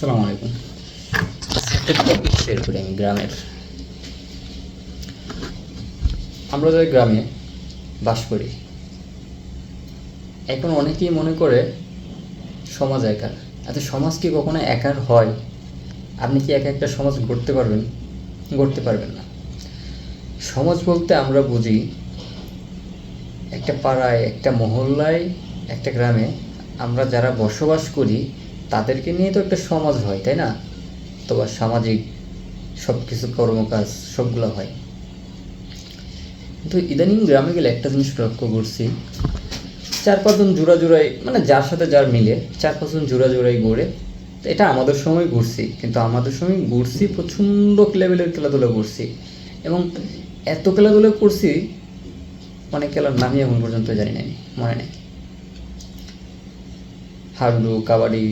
আসসালামু আলাইকুম। একটা টপিক শেয়ার করি আমি গ্রামের। আমরা যারা গ্রামে বাস করি, এখন অনেকেই মনে করে সমাজ একার। আচ্ছা, সমাজ কি কখনো একার হয়? আপনি কি একা একটা সমাজ গড়তে পারবেন? গড়তে পারবেন না। সমাজ বলতে আমরা বুঝি একটা পাড়ায়, একটা মহল্লায়, একটা গ্রামে আমরা যারা বসবাস করি তাদেরকে নিয়ে তো একটা সমাজ হয়, তাই না? অথবা সামাজিক সব কিছু কর্মকাজ সবগুলো হয়। কিন্তু ইদানিং গ্রামে গেলে একটা জিনিস লক্ষ্য করছি, 4-5 জন জোড়াই, মানে যার সাথে যার মিলে 4-5 জন জোড়াই ঘুরে। তো এটা আমাদের সময় ঘুরছি, কিন্তু আমাদের সময় ঘুরছি প্রচণ্ড লেভেলের খেলাধুলা করছি, এবং এত খেলাধুলা করছি অনেক খেলার নামই এখন পর্যন্ত জানি না, মনে নেই। হাডুডু, কাবাডি,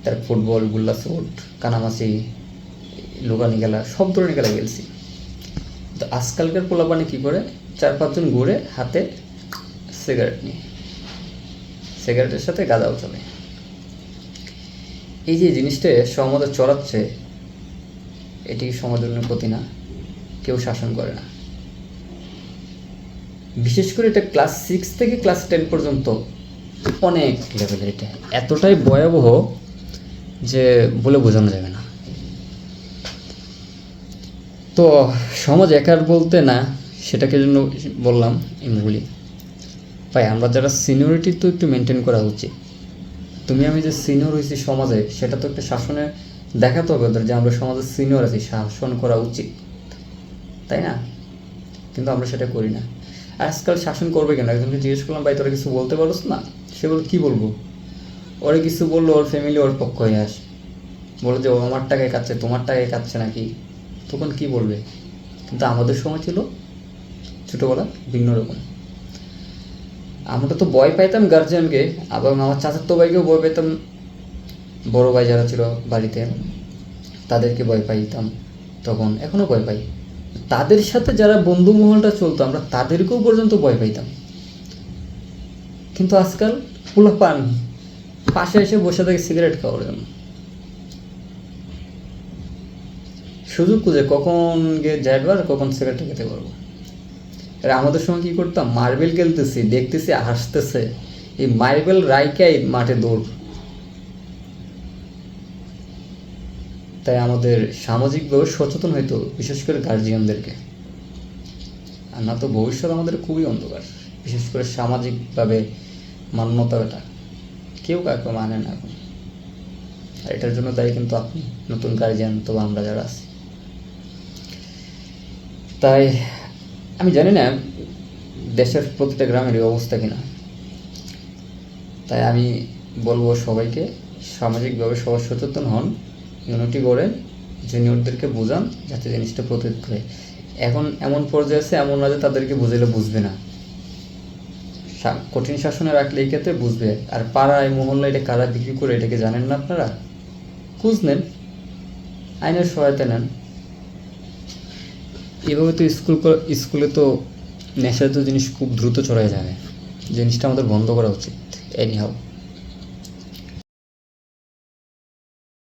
তার ফুটবল, গুল্লা চোট, কানামাছি, লুকানি খেলা, সব ধরনের খেলা খেলছি। তো আজকালকার পোলাপানি কী করে, 4-5 জন ঘুরে হাতে সিগারেট নিয়ে, সিগারেটের সাথে গাঁজাও চলে। এই যে জিনিসটা সমাজে চড়াচ্ছে, এটি সমাজের জন্য ক্ষতি না? কেউ শাসন করে না। বিশেষ করে এটা ক্লাস 6 থেকে ক্লাস 10 পর্যন্ত অনেক লেভেলের। এটা এতটাই ভয়াবহ যে বলে বোঝানো যাবে না। তো সমাজ একার বলতে না, সেটাকে জন্য বললাম এমগুলি। ভাই, আমরা যারা সিনিয়রিটি তো একটু মেনটেন করা উচিত। তুমি আমি যে সিনিয়র হয়েছি সমাজে, সেটা তো একটা শাসনে দেখাতে হবে ওদের যে আমরা সমাজে সিনিয়র আছি, শাসন করা উচিত, তাই না? কিন্তু আমরা সেটা করি না। আজকাল শাসন করবে কেন? একজনকে জিজ্ঞেস করলাম, ভাই তোরা কিছু বলতে পারোস না? সে বলে, কী বলবো? ওরে কিছু বললো, ওর ফ্যামিলি ওর পক্ষ হয়ে আসে, বলে যে ও আমার টাকায় কাটছে, তোমার টাকায় কাটছে নাকি, তখন কি বলবে? কিন্তু আমাদের সময় ছিল ছোটোবেলা ভিন্ন রকম। আমরা তো ভয় পাইতাম গার্জিয়ানকে, এবং আমার চাচাতো ভাইকেও ভয় পাইতাম, বড় ভাই যারা ছিল বাড়িতে তাদেরকে ভয় পাইতাম তখন, এখনও ভয় পাই। তাদের সাথে যারা বন্ধু মহলটা চলতো আমরা তাদেরকেও পর্যন্ত ভয় পাইতাম। কিন্তু আজকাল পোলাপান পাশে এসে বসে থাকে সিগারেট খাওয়ার জন্য, সুযোগ খুঁজে কখন গিয়ে যাইবার, কখন সিগারেট খেতে পারবো। আর আমাদের সময় কী করতাম, মার্বেল খেলতেছি, দেখতেছি হাসতেছে, এই মার্বেল রাইকাই মাঠে দৌড়। তাই আমাদের সামাজিকভাবে সচেতন হইতো, বিশেষ করে গার্জিয়ানদেরকে। আর না তো ভবিষ্যৎ আমাদের খুবই অন্ধকার। বিশেষ করে সামাজিকভাবে মান্যতাটা কেউ কাউকে মানে না এখন। আর এটার জন্য দায়ী কিন্তু আপনি, নতুন গার্জিয়ান, তো আমরা যারা আছি। তাই আমি জানি না দেশের প্রতিটা গ্রামের এই অবস্থা কিনা। তাই আমি বলবো সবাইকে, সামাজিকভাবে সবাই সচেতন হন, ইউনিটি গড়ে, জুনিয়রদেরকে বোঝান যাতে জিনিসটা প্রতিরোধ করে। এখন এমন পর্যায়ে আছে, এমন না যে তাদেরকে বুঝাইলে বুঝবে না, কঠিন শাসনে রাখলে এই ক্ষেত্রে বুঝবে। আর পাড়ায় মহল্লা এটা কারা বিক্রি করে, এটাকে জানেন না আপনারা? খোঁজ নেন, আইনের সহায়তা নেন। এভাবে তো স্কুলে তো নেশাজাতীয় জিনিস খুব দ্রুত ছড়ায় যাবে। জিনিসটা আমাদের বন্ধ করা উচিত। Any how.